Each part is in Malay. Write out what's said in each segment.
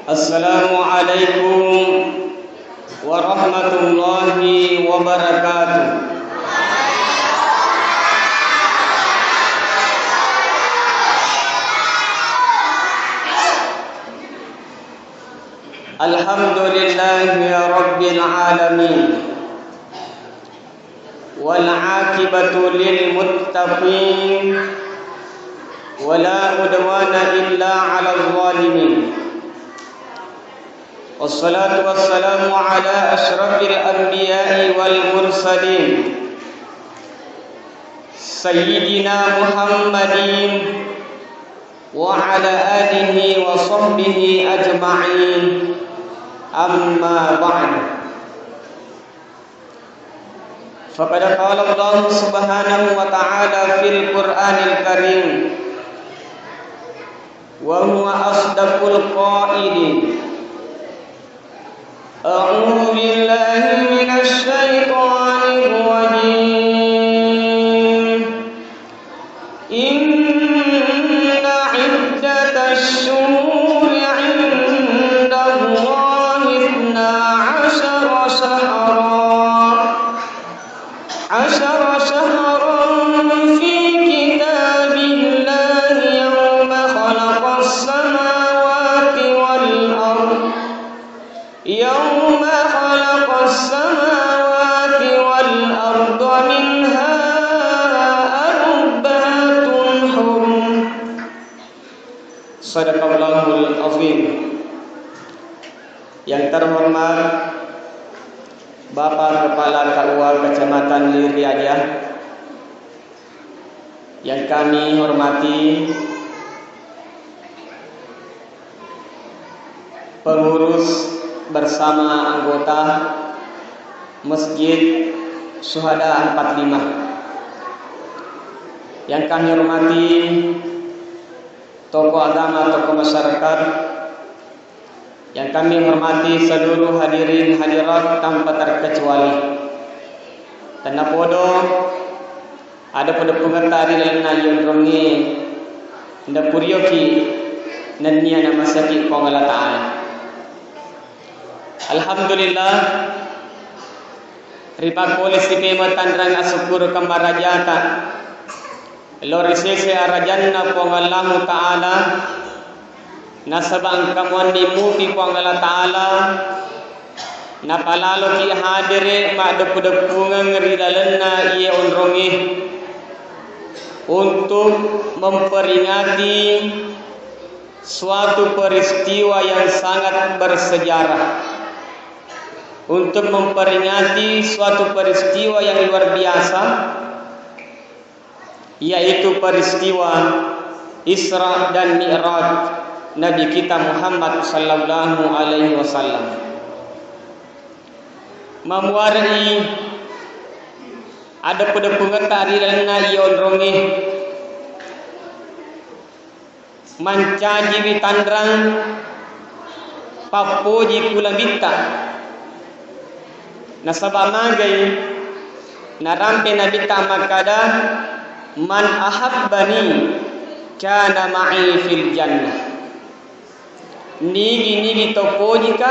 Assalamualaikum warahmatullahi wabarakatuh. Alhamdulillahi rabbil alamin. Wal 'aqibatu lil muttaqin. Wala udwana illa 'alal zalimin. Wassalatu wassalamu ala asyrafil anbiya'i wal mursalin Sayyidina Muhammadin wa ala alihi wa sahbihi ajma'in. Amma ba'd. Faqad qala Allah subhanahu wa ta'ala fil Qur'anil Karim wa huwa asdaqul qailin. A'udzu billahi minasy syaithanir rajim. Inna 'iddatasy syuhuri 'indallahi 12 syahran fi kitabillahi yawma khalaqas samawati wal ardh yawma khalaqas samawati wal ardh minha arba'atun hurum. Shadaqallahul azim. Yang terhormat Bapak Kepala KUA Kecamatan Liriajah, yang kami hormati pengurus bersama anggota Masjid Syuhada 45, yang kami hormati tokoh agama, tokoh masyarakat, yang kami hormati seluruh hadirin hadirat tanpa terkecuali. Tanah podo ada pada pengertari lain ayun rongi nda puryoki nania nama sakit Allah Ta'ala. Alhamdulillah ripa polis di pematan rang asyukur kemarajata lorisese arajanna Allah Ta'ala nasabang kamuan di muki Allah Ta'ala napalalo ki hadire ma'depu-depungan ngeridalenna iya unrongi untuk memperingati suatu peristiwa yang sangat bersejarah, untuk memperingati suatu peristiwa yang luar biasa, yaitu peristiwa Isra dan Mi'raj Nabi kita Muhammad sallallahu alaihi wasallam. Memuarai ada pada pengetari lana ion rongi mancaji witandrang papoji kula bitta nasaba magai narampe nabita makada man ahabbani kana ma'i fil jannah. Nigi topoji ka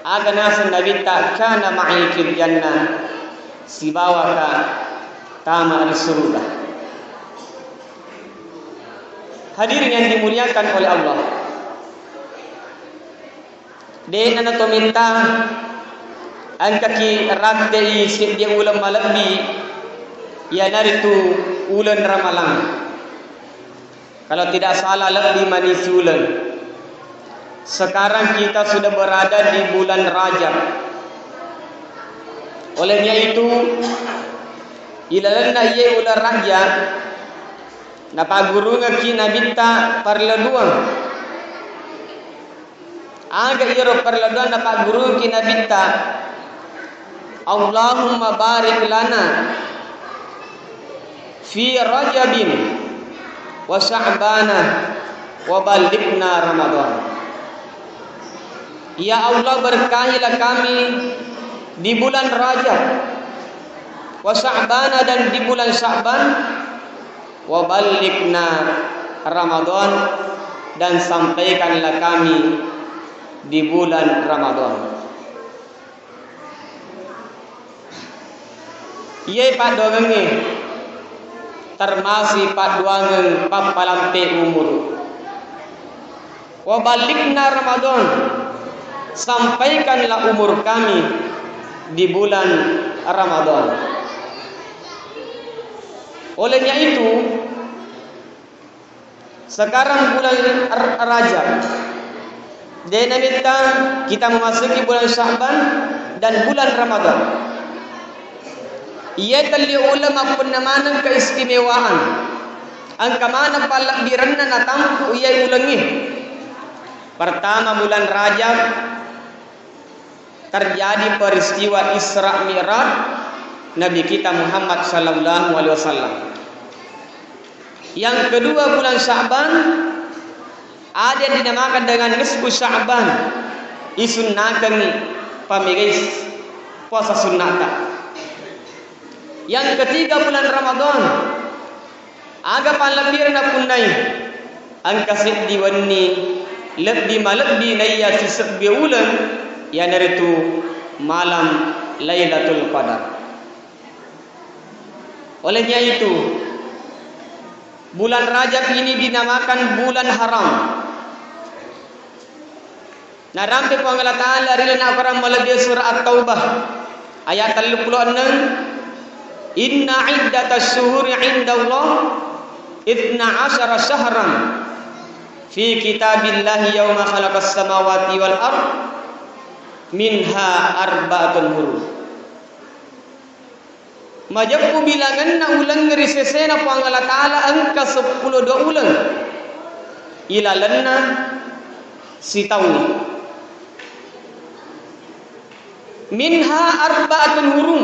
aga nasa nabita kana ma'i fil jannah, sibawa ka tama di surga. Hadirin yang dimuliakan oleh Allah, den na to minta ang kaki rakdei dia ulam malabi ya naritu ulan ramalang. Kalau tidak salah lebih manis ulan. Sekarang kita sudah berada di bulan Rajab. Olehnya itu ilalanna ye ular Rajab napa guru ngaki nabita parladuang aga iro parladuang napa guru ki nabita Allahumma barik lana fi Rajabin wa Sya'bana wa balighna Ramadan. Ya Allah, berkahilah kami di bulan Rajab, wa Sya'bana, dan di bulan Sya'ban, wa balighna Ramadan, dan sampaikanlah kami di bulan Ramadan. Ia padogengi termasih paduangan papalampe umur. Wabalikna Ramadan, sampaikanlah umur kami di bulan Ramadan. Olehnya itu, sekarang bulan Rajab, dinamita kita memasuki bulan Sya'ban dan bulan Ramadan. Ia tali ulama pun namanan keistimewaan. Angka mana palak biranna natampu ia ulangi. Pertama bulan Rajab terjadi peristiwa Isra Mi'raj Nabi kita Muhammad sallallahu alaihi wasallam. Yang kedua bulan Sya'ban ada yang dinamakan dengan nisfu Sya'ban. Isunnakan pamigais puasa sunnata. Yang ketiga bulan Ramadan aga panlabir na punay ang kasih diwanni lebih malebbi naya fi sabbi ulan yang itu malam Lailatul Qadar. Olehnya itu bulan Rajab ini dinamakan bulan haram. Narampe po Allah Ta'ala rilana aparang malagay surah At-Taubah ayat 36. Inna iddatas syuhuri indallah 12 syahran fi kitabillahi yawma khalaqas samawati wal ard minha arba'atun hurum. Majapku bilangan na ulang ngerisesena po ang Allah Ta'ala angka 12 ulang ilalan na si tauni. Minha arba'atun hurum,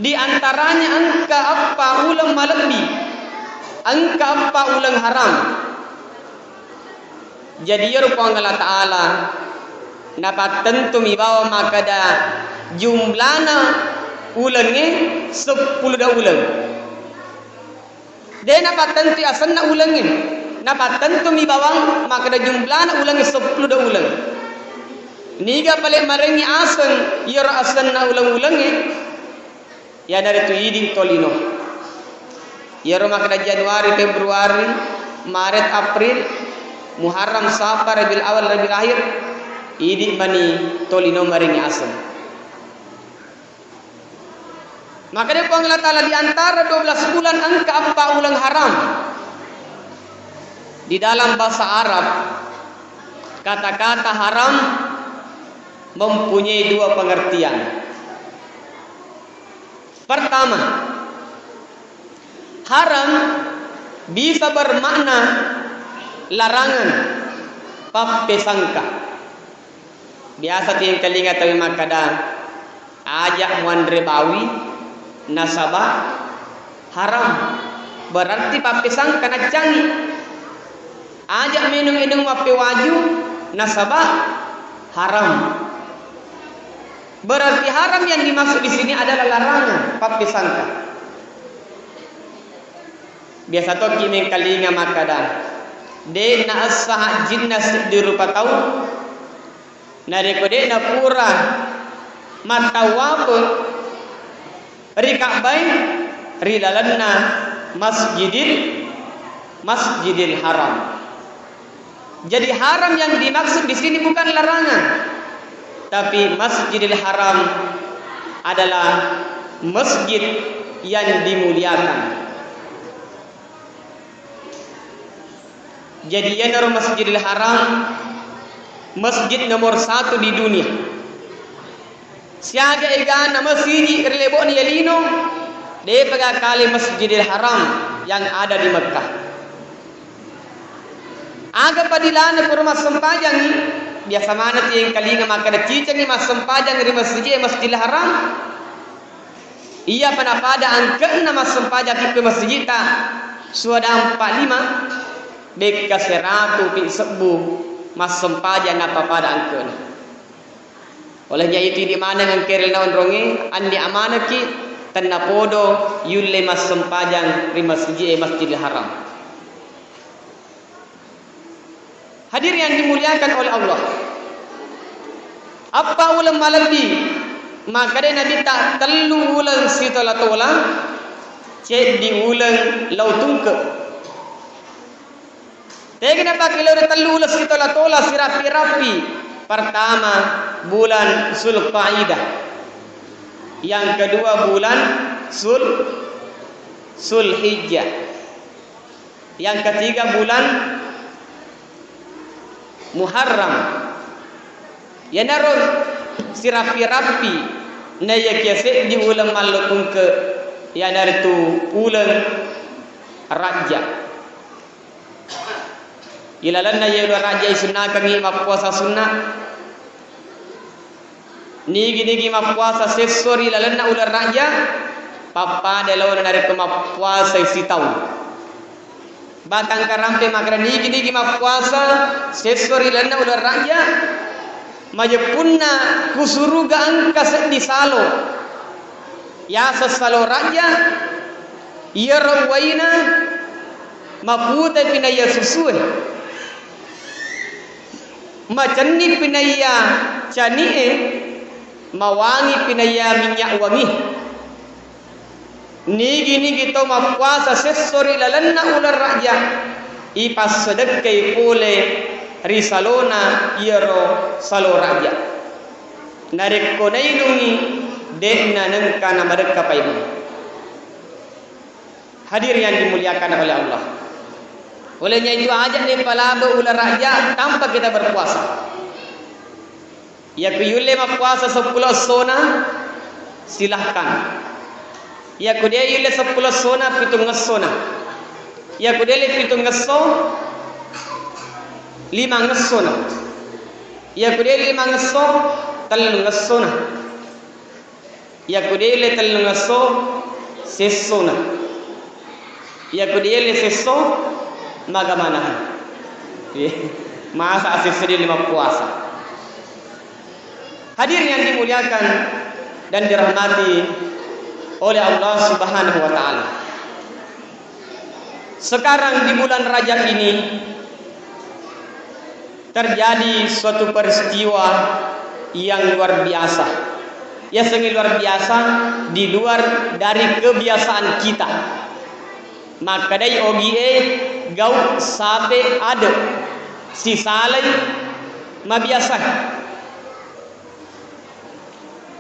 di antaranya angka apa ulang malabbi, angka apa ulang haram. Jadi ya rupa Allah Ta'ala dapat tentu mibawa makada jumlana ulangnya 10 ulang. Dia dapat tentu asanna ulangnya dapat tentu mibawa makada jumlana ulangnya 10 ulang. Niga paling marengi asan ya asanna ulang-ulangnya ya dari tu iding tolino. Ya makna Januari, Februari, Maret, April, Muharram, Safar, Rabiul Awal, Rabiul Akhir, iding mani tolino maringi asam. Maka dia Allah Ta'ala di antara 12 bulan angka apa ulang haram. Di dalam bahasa Arab kata-kata haram mempunyai dua pengertian. Pertama, haram bisa bermakna larangan, papesangka. Biasa tiang telinga tapi makada ajak muandre bawi nasabah haram berarti papesangka nacangi. Ajak minum-minum wape waju nasabah haram. Berarti haram yang dimaksud di sini adalah larangan, papesangka. Biasa toki mengkalinga makada. De na asah jinnas di rupa tahu. Nareko de na pura matawapo rikabai rilalanna masjidil haram. Jadi haram yang dimaksud di sini bukan larangan, tapi Masjidil Haram adalah masjid yang dimuliakan. Jadi yang Masjidil Haram masjid nomor 1 di dunia. Siaga egana masjid relebon yalino de pagakali Masjidil Haram yang ada di Mekah. Aga padilana kurma sempajang biasa mana tiang kalinga makada cicang ni mas sempajang di Masjidil Haram. Ia pada angka na mas sempajang di masjid ta suada 45 beka 100 pi sebu mas sempajang apa pada angka. Olehnya itu di mana yang kerel naon rongi andi amana ki tanapodo yulle mas sempajang di Masjidil Haram. Hadir yang dimuliakan oleh Allah. Apa ulang malabi? Maka dia Nabi tak telu ulang sitola tola, cek di ulang lautungke. Tapi kenapa kalau dia telu ulang sitola tola sirapi-rapi? Pertama bulan Zulqaidah, yang kedua bulan Zulhijjah, yang ketiga bulan Muharram. Ya naron sirapi-rapi na ya kiase di ulang malukung ke ya dari tu ulang raja. Ilalan na ya ulang raja sunnah kami mapuasa sunnah. Nigi mapuasa sesori ilalan na ulang raja. Papa dalawa na dari mapuasa isi tahun. Batang karampe makna nigi mapuasa sesori ilalan na ulang raja. Majepunna kusuruga angka di salo ya sesalo raja ia rawaina mapute pinaya susue macani pinaya canie mawangi pinaya minyak wangi nigi to mapuasa sesori lalanna ular raja ipas sedekkai pole risalona iero salo raja narik konaidungi denna nengkana mereka paimu. Hadir yang dimuliakan oleh Allah. Olehnya itu aja nih palaba ular raja tanpa kita berpuasa. Ya kuyule puasa 10 sona silahkan. Ya kudia yule 10 sona pitung ngesona. Ya kudia pitung ngeso 5 ngesona. Ya kudia 5 ngeso telu ngesona. Ya kudia telu ngeso sesona. Ya kudia seso magamanahan. Masa asisri 5 puasa. Hadir yang dimuliakan dan dirahmati oleh Allah Subhanahu wa taala. Sekarang di bulan Rajab ini terjadi suatu peristiwa yang luar biasa. Ya sangat luar biasa di luar dari kebiasaan kita. Maka dai ogie gau sabe ada si salai mabiasa.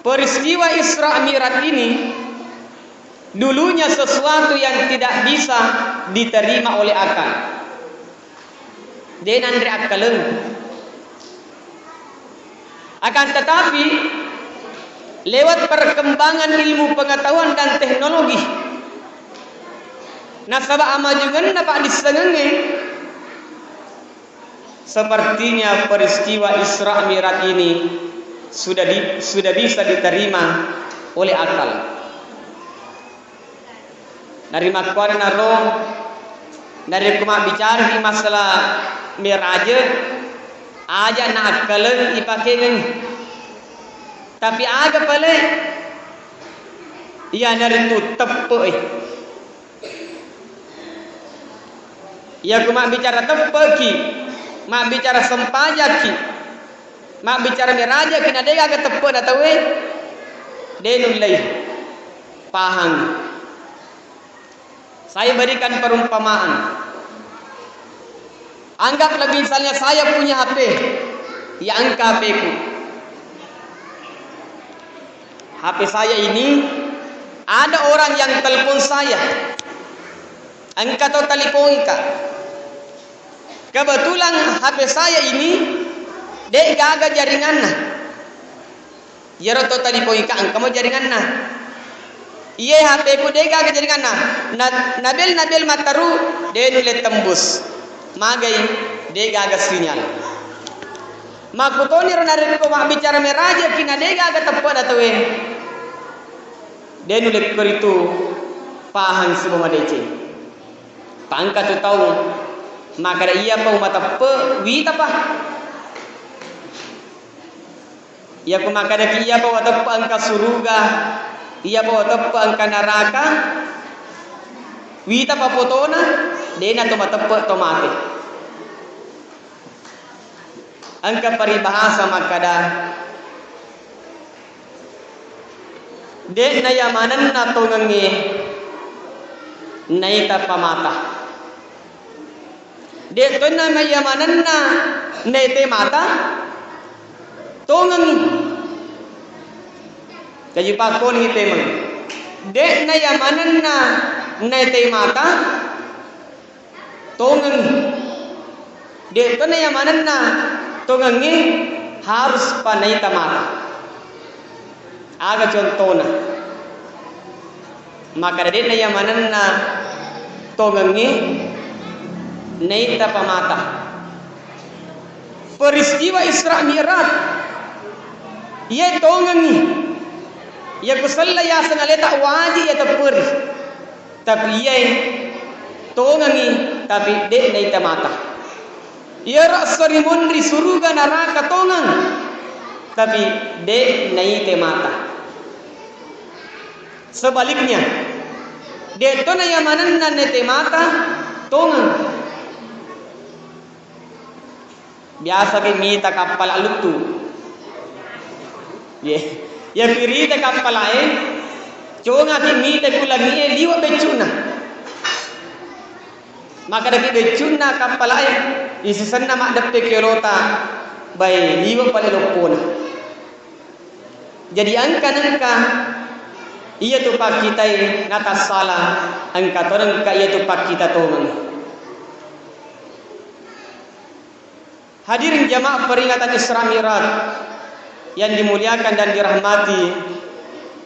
Peristiwa Isra Mi'raj ini dulunya sesuatu yang tidak bisa diterima oleh akal. Den andre akaleng. Akan tetapi lewat perkembangan ilmu pengetahuan dan teknologi nasaba amajugan na pak disengenge sepertinya peristiwa Isra Mi'raj ini sudah bisa diterima oleh akal. Dari makwar naro dari kuma bicara di masalah Mi'raj aja nak kalen ipakengen tapi aga pale ya dari tu tepe ya kuma bicara tepe ki mak bicara sempaja ki mak bicara Mi'raj ki nade aga tepe datawe denulai pahang. Saya berikan perumpamaan. Anggaplah misalnya saya punya HP, ya angka HP ku. HP saya ini ada orang yang telepon saya. Angka atau telepon ika. Kebetulan HP saya ini dek gaga jaringanna. Ya roto telepon ika angka mau jaringanna. Iya HP ku dega ke jaringan nabil mataru denule tembus magai dega ke sinyal makutoni ronare ko mak bicara meraja kina dega ke tepat atawe denule keritu pahang semua dece pangka tu tahu maka iya pa mata pe wita pa iya ku maka iya pa wata angka suruga ia bawa tepe angka neraka wita papotona dena toma tepe tomate angka paribahasa makada de na yamanan na tongangi naita pamata de to na yamanan na naite mata tongangi kaji pakon hite mang de na yamanan na naite mata tongangi de to na yamanan na tongangi harus pa naita mata aga contohna maka dari na yamanan na tongangi naita pamata peristiwa Isra Mi'raj ye tongangi ye kusalla ya sangaleta waji ya tapur tapi ye tongangi tapi de naita mata ye rasari mondri suruga neraka tongang tapi de naita mata. Sebaliknya, deto na yamanan na nete mata tongang. Biasa ke mita kapal alutu. Ya pirita kapal conga ke mita kulangi liwa becuna. Maka daki becuna kapal isisan na makdape kelota bay liwa palelopona. Jadi angka iya tu pak kita ngata salah angkat orang ka iya tu pak kita tongan. Hadirin jamaah peringatan Isra Mi'raj yang dimuliakan dan dirahmati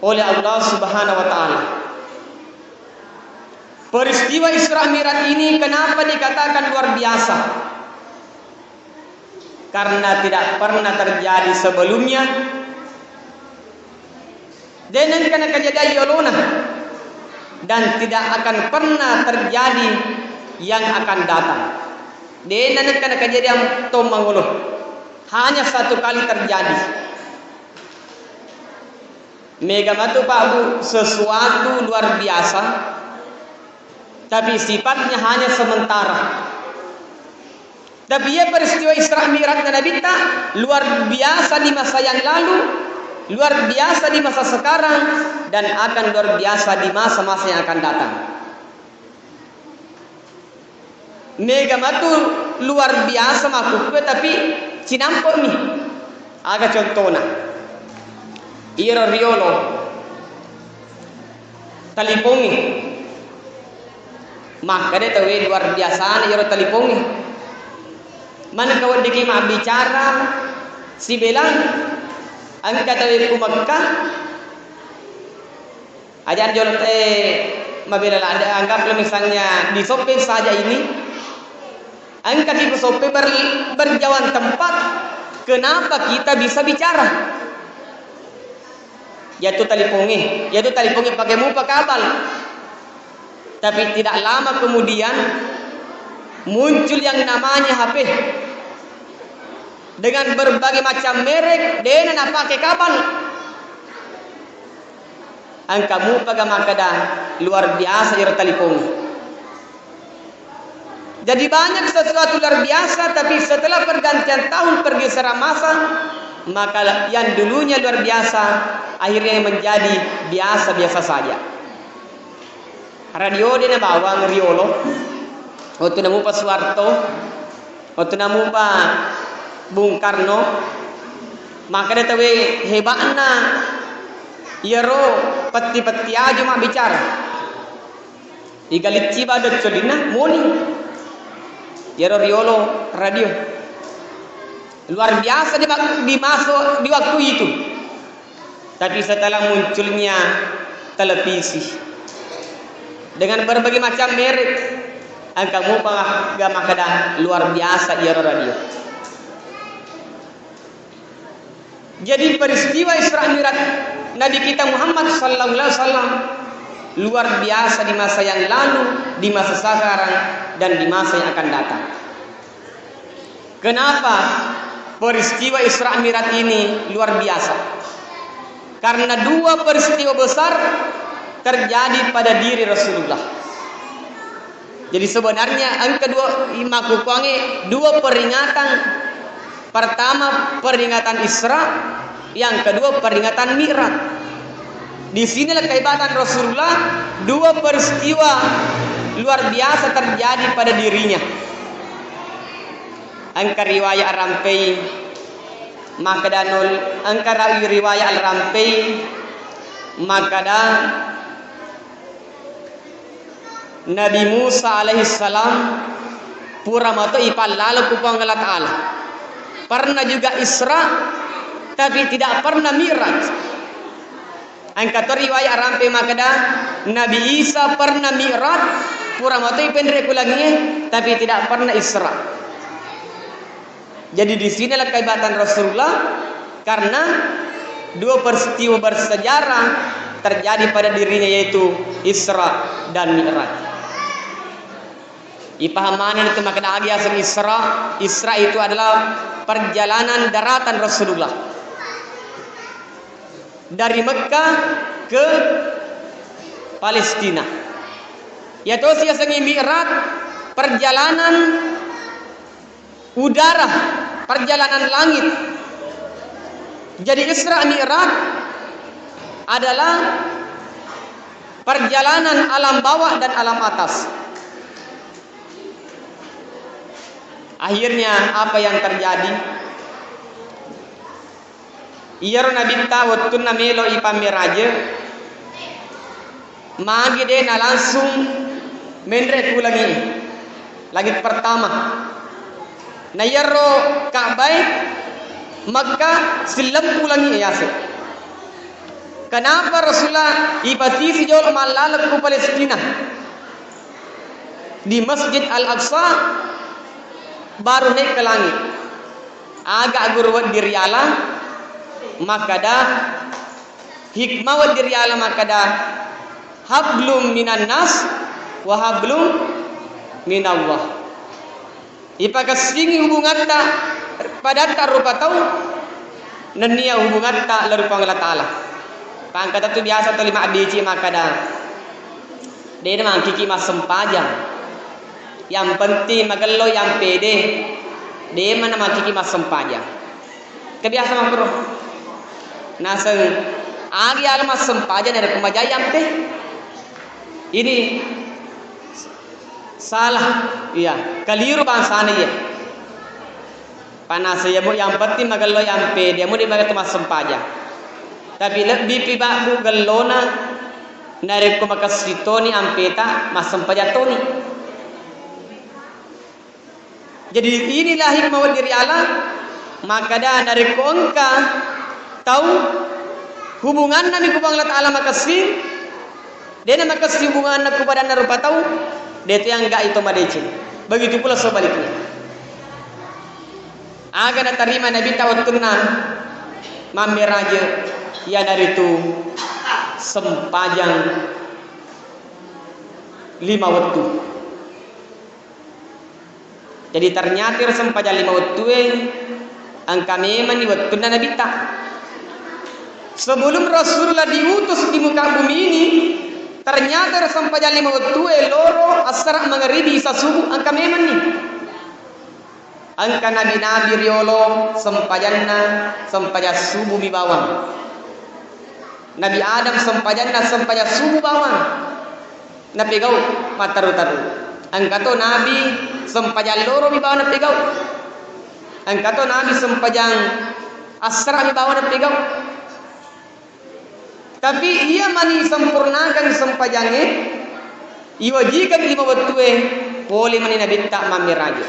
oleh Allah Subhanahu wa taala. Peristiwa Isra Mi'raj ini kenapa dikatakan luar biasa? Karena tidak pernah terjadi sebelumnya. Dan karena kejadian yolona dan tidak akan pernah terjadi yang akan datang. Dan karena kejadian tombangolo hanya satu kali terjadi. Megamatu Pak Bu sesuatu luar biasa, tapi sifatnya hanya sementara. Tapi ya peristiwa Isra Mi'raj Nabi ta luar biasa di masa yang lalu, luar biasa di masa sekarang, dan akan luar biasa di masa-masa yang akan datang. Megamatu luar biasa makukwe tapi cinampo mi. Aga contohna. Iro riolo talipongi. Maka dia tahu luar biasa iro talipongi. Mana kawan diki mak bicara si belang angkat dari Makkah ajar jolot mabila ada anggaplah misalnya di Sope saja ini angkat di Sope berjauhan tempat kenapa kita bisa bicara yaitu talipongi pakai muka kabel tapi tidak lama kemudian muncul yang namanya HP dengan berbagai macam merek dan pakai kabel angkamu paga makada luar biasa ira telepon. Jadi banyak sesuatu luar biasa tapi setelah pergantian tahun pergeseran masa maka yang dulunya luar biasa akhirnya menjadi biasa-biasa saja. Radio dina bawang riolo waktu namu pa Suwarto waktu namu pa Bung Karno maka dia tahu hebatnya yero peti-peti aja mak bicara igalit ciba ada colina moni yero riolo radio luar biasa di waktu itu tapi setelah munculnya televisi dengan berbagai macam merek angkamu gama kada luar biasa yero radio. Jadi peristiwa Isra Mi'raj Nabi kita Muhammad sallallahu alaihi wasallam luar biasa di masa yang lalu, di masa sekarang dan di masa yang akan datang. Kenapa peristiwa Isra Mi'raj ini luar biasa? Karena dua peristiwa besar terjadi pada diri Rasulullah. Jadi sebenarnya angka dua imaku kuangi dua peringatan Pertama peringatan Isra, yang kedua peringatan Mi'raj. Di sinilah kehebatan Rasulullah, dua peristiwa luar biasa terjadi pada dirinya. Angka riwayat Ar-Rampai maka danul angka riwayat Al-Rampai maka dan Nabi Musa alaihissalam pura mato ipal lalu kupang Allah Ta'ala. Pernah juga Isra tapi tidak pernah Mi'raj. Angka riwayat Ar-Rampai maka dan Nabi Isa pernah Mi'raj pura mato ipendre kulangnya tapi tidak pernah Isra. Jadi di sinilah kehebatan Rasulullah, karena dua peristiwa bersejarah terjadi pada dirinya, yaitu Isra dan Mi'raj. Ipahaman itu makna agi asal Isra. Isra itu adalah perjalanan daratan Rasulullah dari Mekah ke Palestina. Yaitu siasanya Mi'raj perjalanan udara, perjalanan langit. Jadi Isra Mi'raj adalah perjalanan alam bawah dan alam atas. Akhirnya apa yang terjadi? Iyar Nabi tawatun namelo ipamiraje magi de na langsung menre kulangi langit pertama. Nayarro Ka'bah Makkah silam pulangi yase. Kenapa Rasulullah ipati si jol malalak ku Palestina di Masjid Al-Aqsa baru naik ke langit. Agak gurwat diriala maka dah hikmah wa diriala maka dah hablum minan nas wa hablum minallah. Ipakasingi hubungan tak pada tak rupa tahu nenia hubungan tak lalu Allah Ta'ala. Pangkat itu biasa tu 5 biji maka dah dia memang kiki mas sempajang. Yang penting magalo yang pede dia mana mak kiki mas sempajang. Kebiasa mak bro. Naseng agi almas sempajang dari kumajayam teh. Ini salah, iya, keliru bangsana ya. Panas ya, yang penting magalo yang pede, mau dibagai tumas sempaja. Tapi lebih pibak bu galona, narik ko makasitoni ampeta mas sempaja toni. Jadi inilah hikmah diri Allah, maka dah narik ko engka tahu hubungan nabi ku banglat Allah makasih, dia makasih hubungan aku pada narupa tahu. Dia itu yang enggak itu madecin. Begitu pula sebaliknya. Agar terima Nabi tawattunan mamiraja ya dari itu sempajang 5 waktu. Jadi ternyata sempajang 5 waktu angka memang di waktu Nabi tak. Sebelum Rasulullah diutus di muka bumi ini, ternyata sampai jam 5 waktu loro asar maghribi isa subuh angka memang nih. Angka nabi-nabi riolo sempajanna sempaja subuh mi bawang. Nabi Adam sempajanna sempaja subuh bawang. Nabi gau mataru-taru. Angka to nabi sempaja loro mi bawang nabi gau. Angka to nabi sempajang asar mi bawang nabi gau. Tapi ia mani sempurnakan sempajangnya, iwajikan 5 waktu boleh mani Nabi tak mamiraja.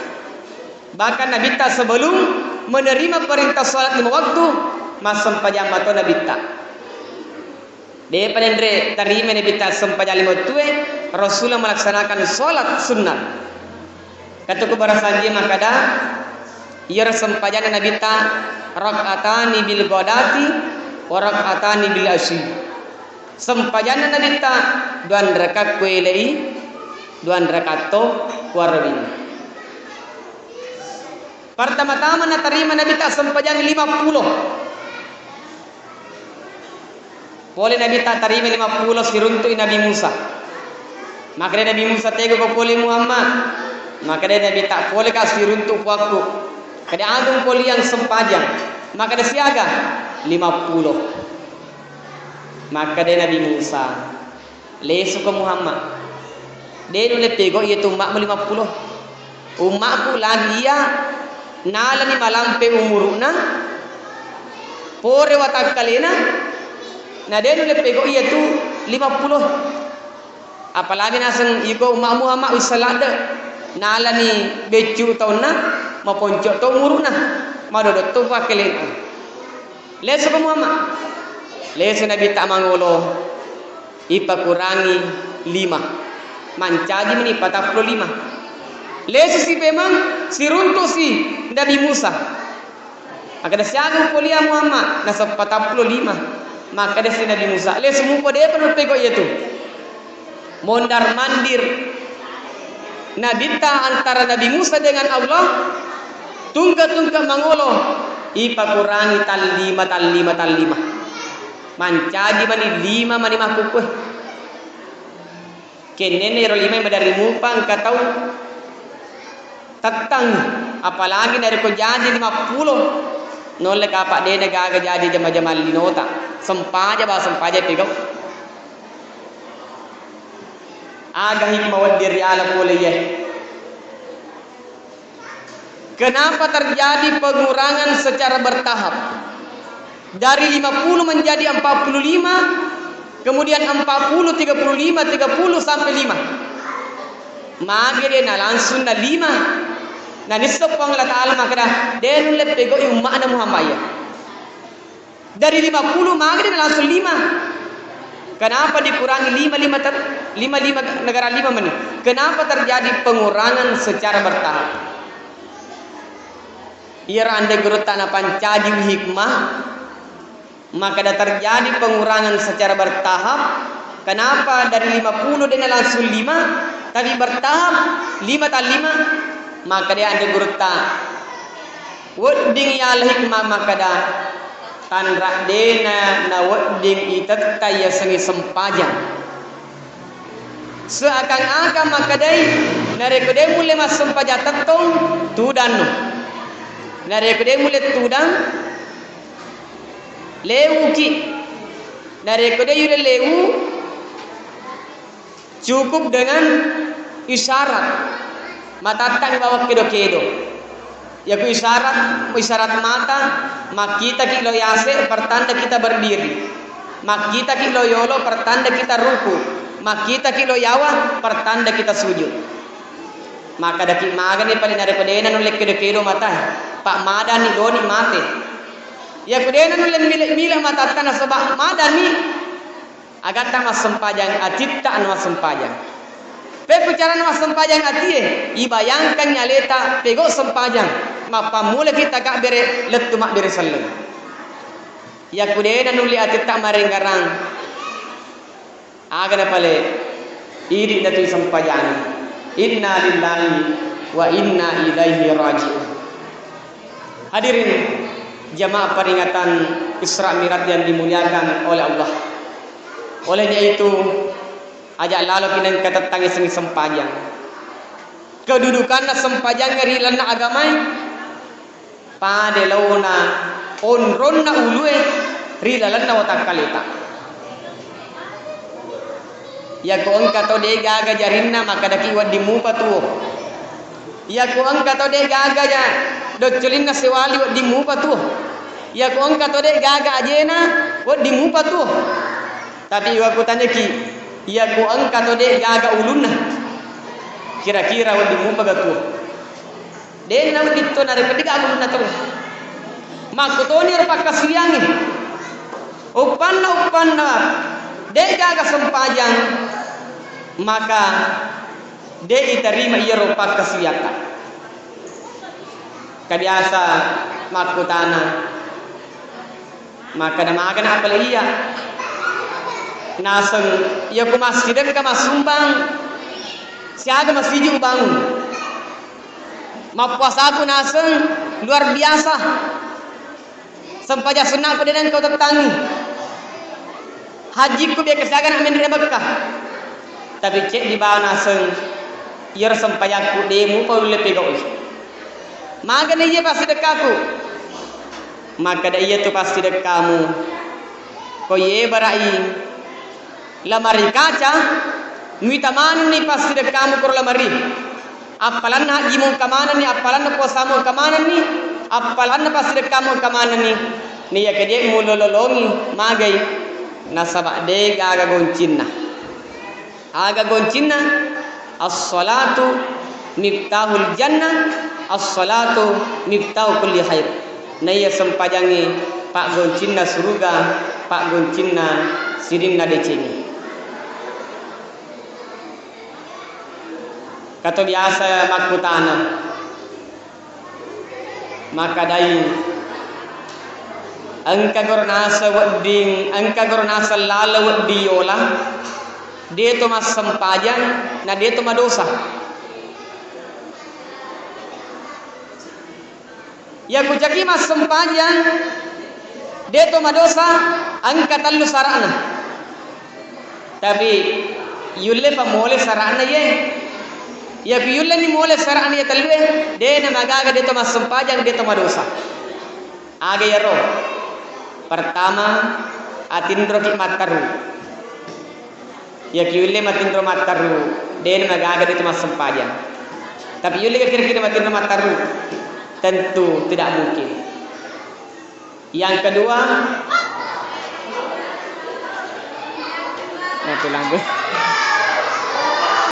Bahkan Nabi tak sebelum menerima perintah salat 5 waktu, mas sempajang mato Nabi tak. Dia penendre terima Nabi tak sempajang 5 waktu, Rasulullah melaksanakan salat sunnah. Kata kubarasanji maka dah, ia sempajang Nabi tak rakaatani bil ghadati wa rakaatani bil asyi. Sempajana Nabi ta 2 rakaat kuelei 2 rakaat to warwin. Pertama-tama na terima Nabi ta sempajang 50. Boleh Nabi ta terima 50 siruntu Nabi Musa. Maka Nabi Musa tego ko boleh Muhammad. Maka Nabi ta boleh kasih runtuk waktu. Kada agung poli yang sempajang. Maka ada siaga 50. Maka dia Nabi Musa lesu ke Muhammad. Dia nule pego ia tumbak 50. Umakku lagi ya nalani malampe umuruna pore watakalena. Nah dia nule pego ia tu 50. Apalagi naseng iko umak Muhammad wisalada nalani becu tauna maponcok to umuruna madodot tu pakelena. Lesu ke Muhammad. Lesu Nabi tak mangolo ipa kurangi 5 mancaji meni 45. Lesu si memang si runtuh si Nabi Musa. Maka dah siaga polia Muhammad nasa 45. Maka dah si Nabi Musa lesu mupo dia penuh pego itu mondar mandir Nabita antara Nabi Musa dengan Allah tungga mangolo ipa kurangi tal 5 mancaji mani 5 mani makukuh kenene ro 5 dari mupang katau tatang apalagi dari ko jadi 50 nolek apa dia gaga jadi jama-jama linota sempaja pegau aga hikmah diri ala boleh ya. Kenapa terjadi pengurangan secara bertahap dari 50 menjadi 45 kemudian 40 35 30 sampai 5 magere na langsung na 5 na nisopang Allah Ta'ala makna den le pego umma na Muhammad ya dari 50 magere na langsung 5. Kenapa dikurangi 5 negara 5 menit? Kenapa terjadi pengurangan secara bertahap? Ia anda guru tanah pancaji hikmah, maka dah terjadi pengurangan secara bertahap. Kenapa dari 50 dia langsung 5, tapi bertahap 5 tal 5? Maka dia anda guru tanah. Wuding ya hikmah maka dah tanrak dena na wedding itat kaya sengi sempajang seakan-akan makadai narekode mule mas sempaja tetong tudan narekode mule tudang lewu ki narekode yule lewu cukup dengan isyarat matatang bawa kedo-kedo ya ku isyarat mata mak kita ki loyase pertanda kita berdiri mak kita ki loyolo pertanda kita ruku mak kita ki loyawa pertanda kita sujud maka daki magani paling ada pedena nulek kedo mata pak madani doni mate ya pedena nulek milik mata tanah sebab madani agar tak mas sempajang atipta anu sempajang pepecaran mas sempajang atie ibayangkan nyaleta pego sempajang mapa mula kita kak bere letu mak bere salem ya kudena nuli ati tak marenggarang agana pale iri datu sempajang inna lillahi wa inna ilaihi raji'un. Hadirin jamaah peringatan Isra Mi'raj yang dimuliakan oleh Allah. Olehnya itu ajak lalu kinan katatangi sengi sempajang kedudukan sempajang ngeri lana agamai pada launa onronna ulue rilalan na watakalita ya ko angka to de gaga jarinna maka daki wadi mupa tuo ya ko angka to de gaga ja docolinna sewali wadi mupa tuo ya ko angka to de gaga ajena wadi mupa tuo tapi aku tanya ki ya ko angka to de gaga ulunna kira-kira wadi mupa gatuo den nam ditto nare pediga agun na to makutoni rupa kasiyangi upanna de gaga sempajang maka de iterima ia rupa kasiyaka kadiasa makutana maka namagan apal iya naseng ia ku masjidan ka masumbang siaga masjid bangun mapuasa aku naseng luar biasa sempaja sunnah pedenan kau tertangi haji ku biar kesagan amin di Mekah tapi cek di bawah naseng iar sempaja ku demu kau lebih kau Maka dia pasti dekatku. Maka dia tu pasti dekatmu. Kau ye barai lamari kaca, muitaman ni pasti dekatmu kau lamari. Apalan na jimu kamanan ni, apalan na posamu kamanan ni, apalan na pasti dekatmu kamanan ni. Ni ya kedek mulololongi magai nasabak deg aga goncinna. Aga goncinna as-salatu miftahul jannah, as-salatu miftahu kulli khair. Naya sempajangi pak goncinna surga, pak goncinna sirinna decengi. Kata biasa makutana maka dai angka gornasa wadding angka gornasa lala waddiola dia tu mas sempajan na dia tu madosa ya kujaki mas sempajan dia tu madosa angka tallu sarana tapi yulle pa mole sarana ye ya yulle ni mole sarana ye talwe dia na magaga dia tu mas sempajan dia tu madosa aga yaro pertama atindro ki mataru ya yulle matindro mataru dia na magaga dia tu mas sempajan tapi yulle kira-kira matindro mataru tentu tidak mungkin. Yang kedua, tulang